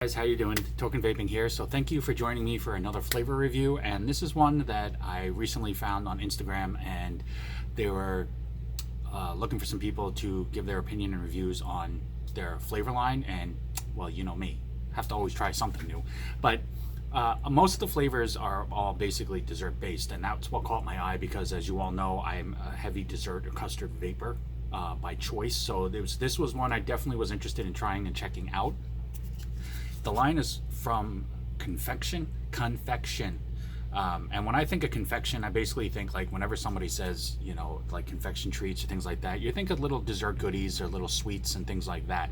Guys, how you doing? Token Vaping here. So thank you for joining me for another flavor review, and this is one that I recently found on Instagram, and they were looking for some people to give their opinion and reviews on their flavor line. And well, you know me, have to always try something new. But most of the flavors are all basically dessert based, and that's what caught my eye because, as you all know, I'm a heavy dessert or custard vapor by choice. So this was one I definitely was interested in trying and checking out. The line is from Confection. And when I think of confection, I basically think like whenever somebody says, you know, like confection treats or things like that, you think of little dessert goodies or little sweets and things like that.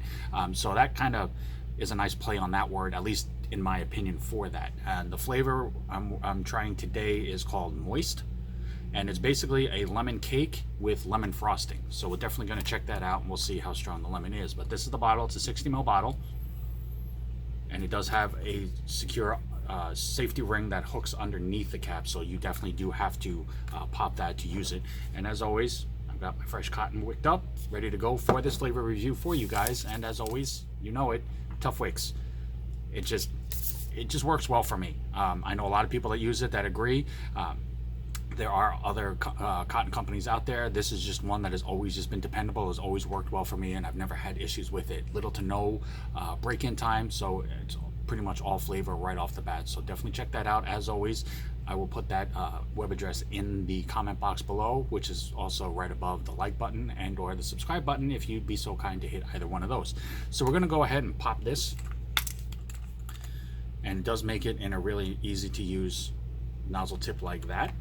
So that kind of is a nice play on that word, at least in my opinion, for that. And the flavor I'm trying today is called Moist. And it's basically a lemon cake with lemon frosting. So we're definitely going to check that out and we'll see how strong the lemon is. But this is the bottle. It's a 60 ml bottle. And it does have a secure safety ring that hooks underneath the cap, so you definitely do have to pop that to use it. And as always, I've got my fresh cotton wicked up, ready to go for this flavor review for you guys. And as always, you know it, tough wicks. It just works well for me. I know a lot of people that use it that agree. There are other cotton companies out there. This is just one that has always just been dependable, has always worked well for me, and I've never had issues with it. Little to no break-in time, so it's pretty much all flavor right off the bat. So definitely check that out. As always, I will put that web address in the comment box below, which is also right above the like button and or the subscribe button if you'd be so kind to hit either one of those. So we're gonna go ahead and pop this, and it does make it in a really easy to use nozzle tip like that.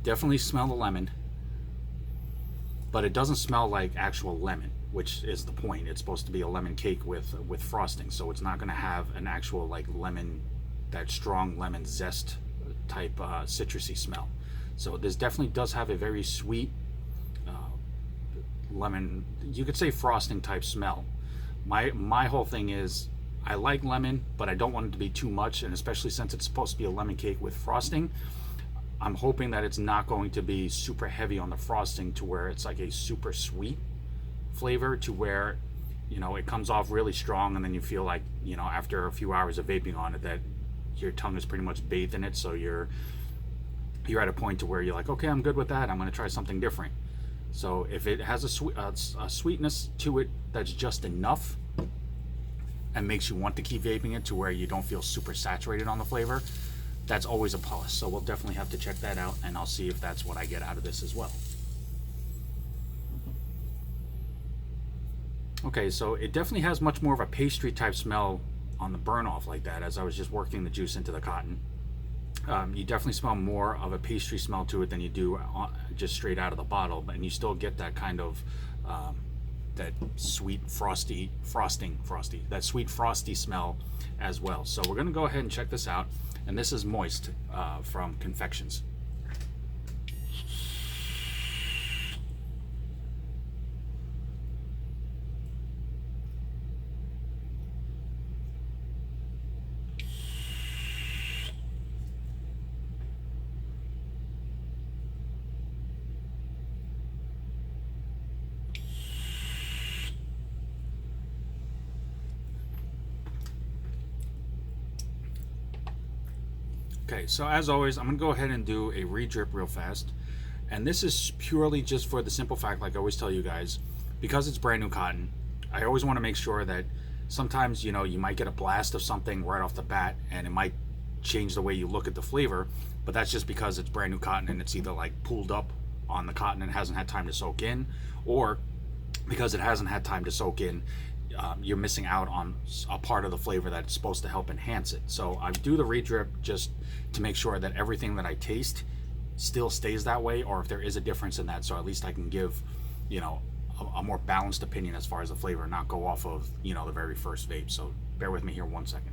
Definitely smell the lemon, but it doesn't smell like actual lemon, which is the point. It's supposed to be a lemon cake with frosting, so it's not going to have an actual like lemon, that strong lemon zest type citrusy smell. So this definitely does have a very sweet lemon, you could say frosting type smell. My whole thing is I like lemon, but I don't want it to be too much, and especially since it's supposed to be a lemon cake with frosting, I'm hoping that it's not going to be super heavy on the frosting to where it's like a super sweet flavor, to where, you know, it comes off really strong and then you feel like, you know, after a few hours of vaping on it, that your tongue is pretty much bathed in it. So you're at a point to where you're like, okay, I'm good with that. I'm going to try something different. So if it has a sweetness to it that's just enough and makes you want to keep vaping it to where you don't feel super saturated on the flavor, that's always a plus. So we'll definitely have to check that out, and I'll see if that's what I get out of this as well. Okay, so it definitely has much more of a pastry type smell on the burn off like that, as I was just working the juice into the cotton. You definitely smell more of a pastry smell to it than you do just straight out of the bottle, and you still get that kind of that sweet that sweet frosty smell as well. So we're going to go ahead and check this out. And this is Moist from Confections. Okay, so as always, I'm going to go ahead and do a re-drip real fast. And this is purely just for the simple fact, like I always tell you guys, because it's brand new cotton, I always want to make sure that sometimes, you know, you might get a blast of something right off the bat and it might change the way you look at the flavor, but that's just because it's brand new cotton and it's either like pulled up on the cotton and hasn't had time to soak in, or because it hasn't had time to soak in, you're missing out on a part of the flavor that's supposed to help enhance it. So I do the re-drip just to make sure that everything that I taste still stays that way, or if there is a difference in that, so at least I can give, you know, a more balanced opinion as far as the flavor, and not go off of, you know, the very first vape. So bear with me here 1 second.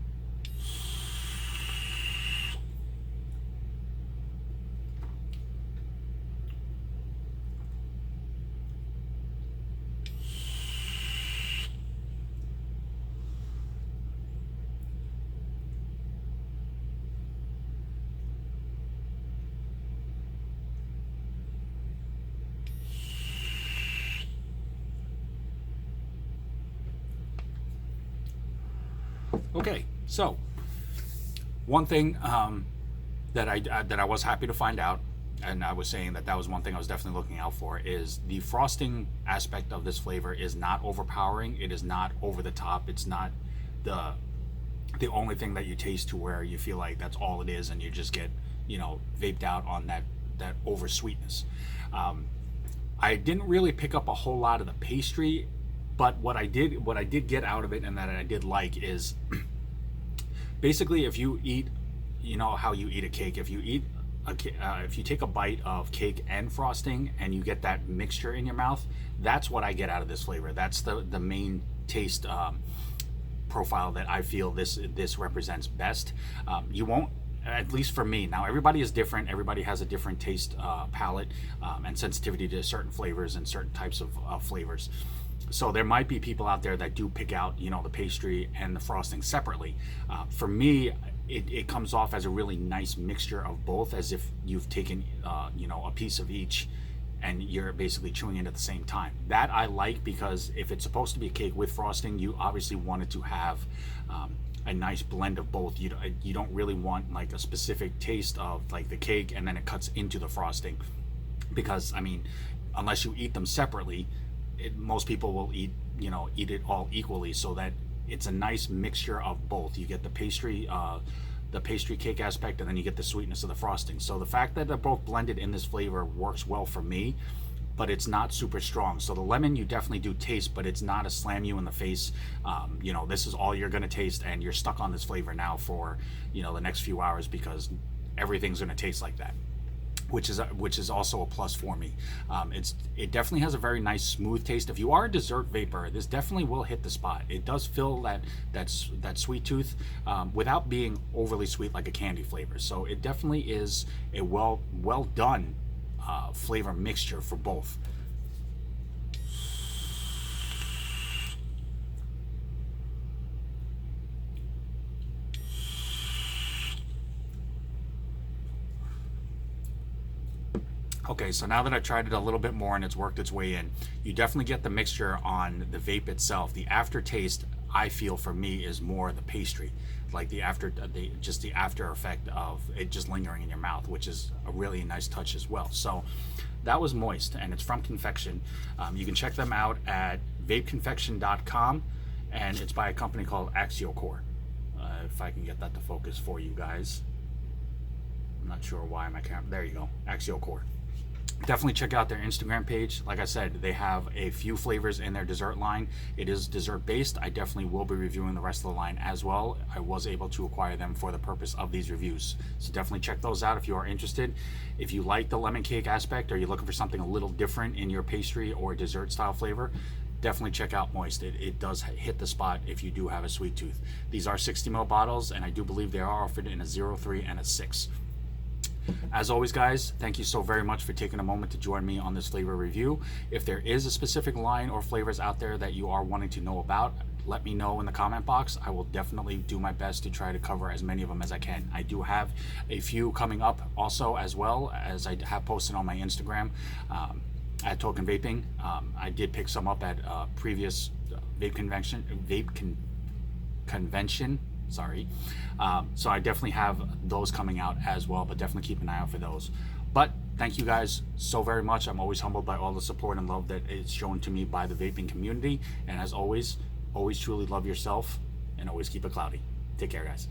Okay, so one thing that I was happy to find out, and I was saying that was one thing I was definitely looking out for, is the frosting aspect of this flavor is not overpowering. It is not over the top. It's not the only thing that you taste to where you feel like that's all it is, and you just get, you know, vaped out on that over sweetness. I didn't really pick up a whole lot of the pastry, but what I did get out of it, and that I did like, is basically, if you eat, you know how you eat a cake, if you take a bite of cake and frosting and you get that mixture in your mouth, that's what I get out of this flavor. That's the main taste profile that I feel this represents best. You won't, at least for me. Now, everybody is different. Everybody has a different taste palette and sensitivity to certain flavors and certain types of flavors. So there might be people out there that do pick out, you know, the pastry and the frosting separately. For me, it comes off as a really nice mixture of both, as if you've taken, you know, a piece of each and you're basically chewing it at the same time. That I like, because if it's supposed to be a cake with frosting, you obviously want it to have a nice blend of both. You don't really want like a specific taste of like the cake and then it cuts into the frosting, because I mean, unless you eat them separately, most people will eat it all equally, so that it's a nice mixture of both. You get the pastry cake aspect, and then you get the sweetness of the frosting. So the fact that they're both blended in this flavor works well for me, but it's not super strong. So the lemon you definitely do taste, but it's not a slam you in the face. You know, this is all you're gonna taste, and you're stuck on this flavor now for, you know, the next few hours, because everything's gonna taste like that, which is also a plus for me. It definitely has a very nice smooth taste. If you are a dessert vapor, this definitely will hit the spot. It does fill that sweet tooth without being overly sweet like a candy flavor. So it definitely is a well done flavor mixture for both. Okay, so now that I tried it a little bit more and it's worked its way in, you definitely get the mixture on the vape itself. The aftertaste, I feel, for me, is more the pastry, like the after effect of it just lingering in your mouth, which is a really nice touch as well. So that was Moist, and it's from Confection. You can check them out at vapeconfection.com, and it's by a company called Axiocore. If I can get that to focus for you guys. I'm not sure why my camera. There you go, Axiocore. Definitely check out their Instagram page. Like I said, they have a few flavors in their dessert line. It is dessert based. I definitely will be reviewing the rest of the line as well. I was able to acquire them for the purpose of these reviews, so definitely check those out if you are interested. If you like the lemon cake aspect, or you're looking for something a little different in your pastry or dessert style flavor, definitely check out Moist. It does hit the spot if you do have a sweet tooth. These are 60 ml bottles, and I do believe they are offered in a 0.3 and a 6. As always, guys, thank you so very much for taking a moment to join me on this flavor review. If there is a specific line or flavors out there that you are wanting to know about, let me know in the comment box. I will definitely do my best to try to cover as many of them as I can. I do have a few coming up also, as well as I have posted on my Instagram at Token Vaping. I did pick some up at previous vape convention. Sorry. So I definitely have those coming out as well, but definitely keep an eye out for those. But thank you guys so very much. I'm always humbled by all the support and love that is shown to me by the vaping community. And as always, always truly love yourself, and always keep it cloudy. Take care, guys.